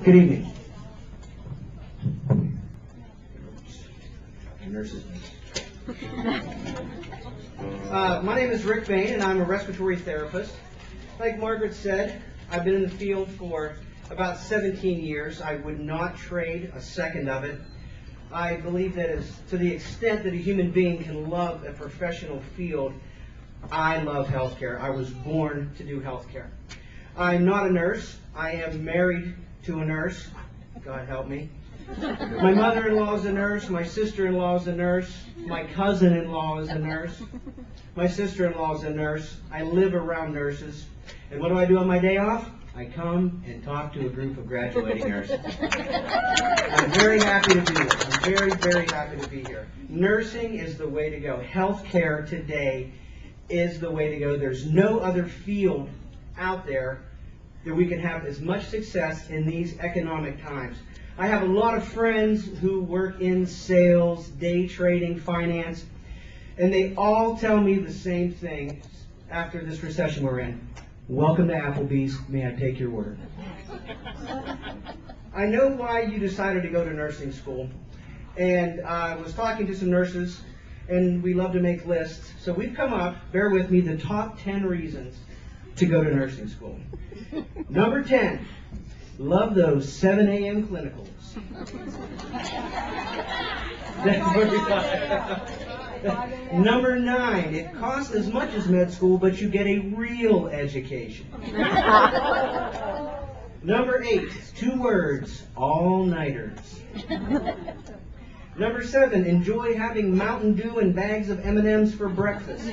Good evening. My name is Rick Bain, and I'm a respiratory therapist. Like Margaret said, I've been in the field for about 17 years. I would not trade a second of it. I believe that to the extent that a human being can love a professional field, I love healthcare. I was born to do healthcare. I'm not a nurse. I am married to a nurse. God help me. My mother-in-law is a nurse. My sister-in-law is a nurse. My cousin-in-law is a nurse. My sister-in-law is a nurse. I live around nurses. And what do I do on my day off? I come and talk to a group of graduating nurses. I'm very happy to do this. I'm very, very happy to be here. Nursing is the way to go. Healthcare today is the way to go. There's no other field out there that we can have as much success in these economic times. I have a lot of friends who work in sales, day trading, finance, and they all tell me the same thing after this recession we're in. Welcome to Applebee's. May I take your order? I know why you decided to go to nursing school, and I was talking to some nurses, and we love to make lists. So we've come up, bear with me, the top 10 reasons to go to nursing school. Number 10, love those 7 a.m. clinicals. Number 9, it costs as much as med school, but you get a real education. Number 8, 2 words, all-nighters. Number 7, enjoy having Mountain Dew and bags of M&Ms for breakfast.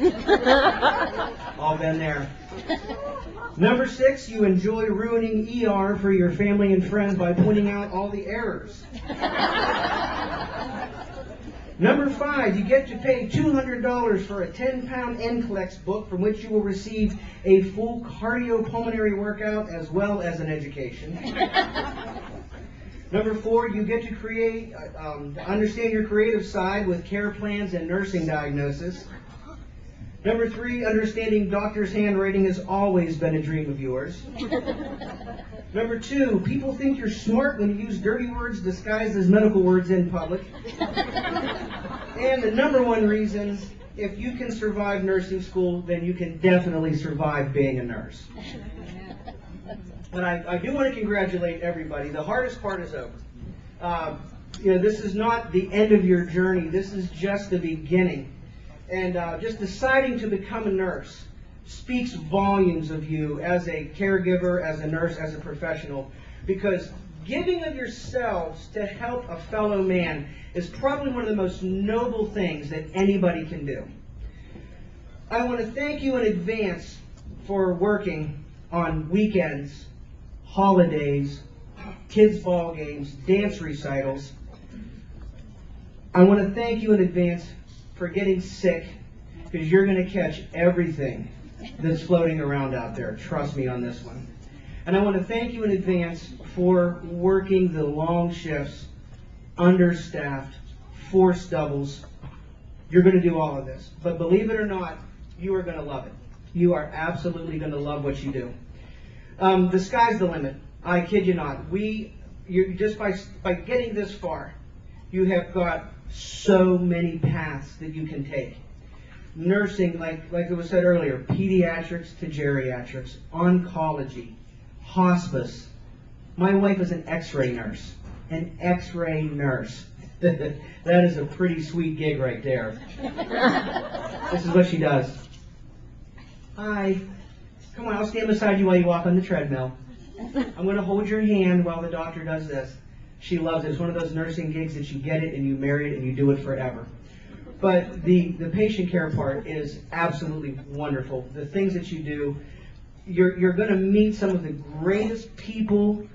All been there. Number 6, you enjoy ruining ER for your family and friends by pointing out all the errors. Number 5, you get to pay $200 for a 10-pound NCLEX book from which you will receive a full cardiopulmonary workout as well as an education. Number 4, you get to understand your creative side with care plans and nursing diagnosis. Number 3, understanding doctor's handwriting has always been a dream of yours. Number 2, people think you're smart when you use dirty words disguised as medical words in public. And the number 1 reason, if you can survive nursing school, then you can definitely survive being a nurse. And I do want to congratulate everybody. The hardest part is over. This is not the end of your journey. This is just the beginning. And just deciding to become a nurse speaks volumes of you as a caregiver, as a nurse, as a professional, because giving of yourselves to help a fellow man is probably one of the most noble things that anybody can do. I want to thank you in advance for working on weekends, holidays, kids' ball games, dance recitals. I want to thank you in advance for getting sick, because you're going to catch everything that's floating around out there. Trust me on this one. And I want to thank you in advance for working the long shifts, understaffed, forced doubles. You're going to do all of this. But believe it or not, you are going to love it. You are absolutely going to love what you do. The sky's the limit. I kid you not. Just by getting this far, you have got so many paths that you can take. Nursing, like it was said earlier, pediatrics to geriatrics, oncology, hospice. My wife is an x-ray nurse. An x-ray nurse. That is a pretty sweet gig right there. This is what she does. Hi. Come on, I'll stand beside you while you walk on the treadmill. I'm going to hold your hand while the doctor does this. She loves it. It's one of those nursing gigs that you get it and you marry it and you do it forever. But the patient care part is absolutely wonderful. The things that you do, you're going to meet some of the greatest people.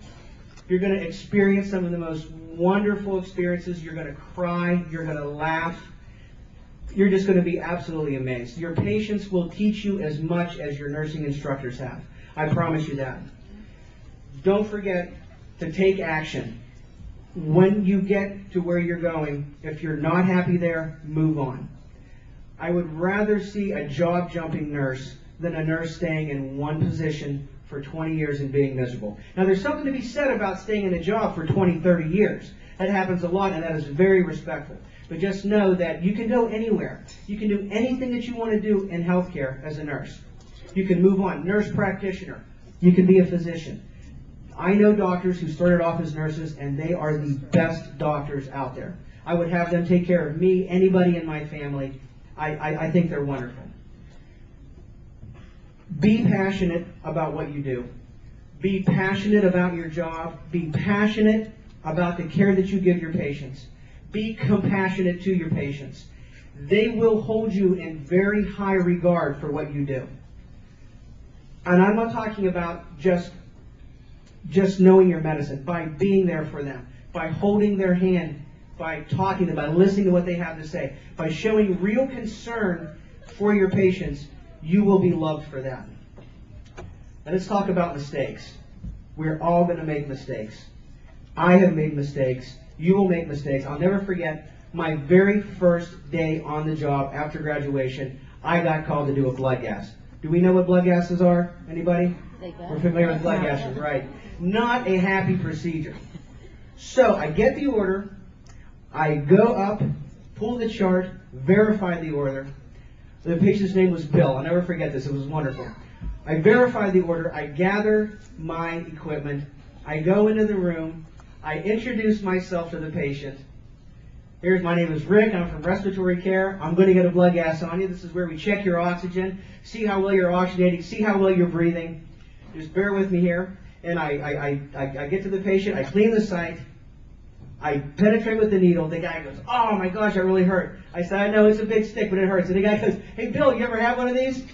You're going to experience some of the most wonderful experiences. You're going to cry. You're going to laugh. You're just going to be absolutely amazed. Your patients will teach you as much as your nursing instructors have. I promise you that. Don't forget to take action. When you get to where you're going, if you're not happy there, move on. I would rather see a job-jumping nurse than a nurse staying in one position for 20 years and being miserable. Now, there's something to be said about staying in a job for 20, 30 years. That happens a lot, and that is very respectful. But just know that you can go anywhere. You can do anything that you want to do in healthcare as a nurse. You can move on, nurse practitioner. You can be a physician. I know doctors who started off as nurses, and they are the best doctors out there. I would have them take care of me, anybody in my family. I think they're wonderful. Be passionate about what you do. Be passionate about your job. Be passionate about the care that you give your patients. Be compassionate to your patients. They will hold you in very high regard for what you do. And I'm not talking about just knowing your medicine, by being there for them, by holding their hand, by talking to them, by listening to what they have to say, by showing real concern for your patients. You will be loved for that. Now let's talk about mistakes. We're all going to make mistakes. I have made mistakes. You will make mistakes. I'll never forget my very first day on the job after graduation. I got called to do a blood gas. Do we know what blood gases are? Anybody? We're familiar with blood gases, right? Not a happy procedure. So I get the order. I go up, pull the chart, verify the order. The patient's name was Bill. I'll never forget this. It was wonderful. I verify the order. I gather my equipment. I go into the room. I introduce myself to the patient. My name is Rick. I'm from respiratory care. I'm going to get a blood gas on you. This is where we check your oxygen, see how well you're oxygenating, see how well you're breathing. Just bear with me here. And I get to the patient. I clean the site. I penetrate with the needle. The guy goes, "Oh my gosh, that really hurt." I said, "I know, it's a big stick, but it hurts." And the guy goes, "Hey Bill, you ever have one of these?"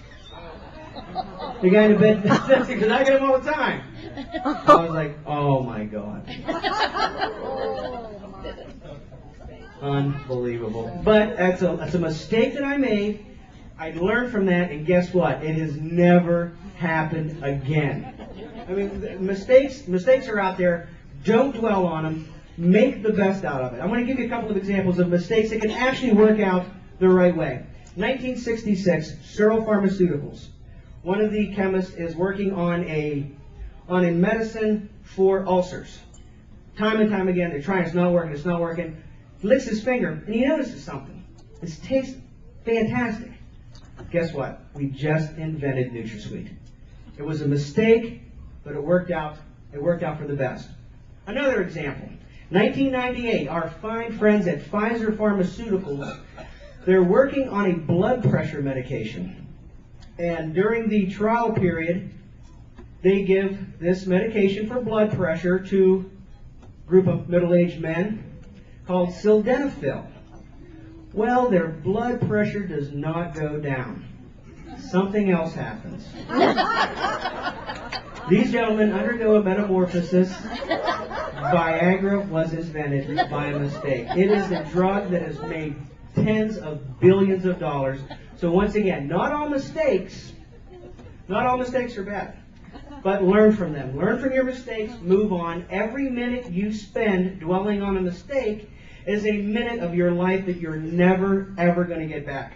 The guy in the bed says, "Because I get them all the time." I was like, "Oh my God." Unbelievable. But that's a mistake that I made. I learned from that, and guess what? It has never happened again. I mean, mistakes are out there. Don't dwell on them. Make the best out of it. I'm going to give you a couple of examples of mistakes that can actually work out the right way. 1966, Searle Pharmaceuticals. One of the chemists is working on a medicine for ulcers. Time and time again, they're trying, it's not working. He licks his finger, and he notices something. This tastes fantastic. Guess what? We just invented NutraSweet. It was a mistake, but it worked out. It worked out for the best. Another example. 1998, our fine friends at Pfizer Pharmaceuticals, they're working on a blood pressure medication. And during the trial period, they give this medication for blood pressure to a group of middle-aged men called sildenafil. Well, their blood pressure does not go down. Something else happens. These gentlemen undergo a metamorphosis. Viagra was invented by a mistake. It is a drug that has made tens of billions of dollars. So once again, not all mistakes are bad. But learn from them. Learn from your mistakes, move on. Every minute you spend dwelling on a mistake is a minute of your life that you're never, ever going to get back.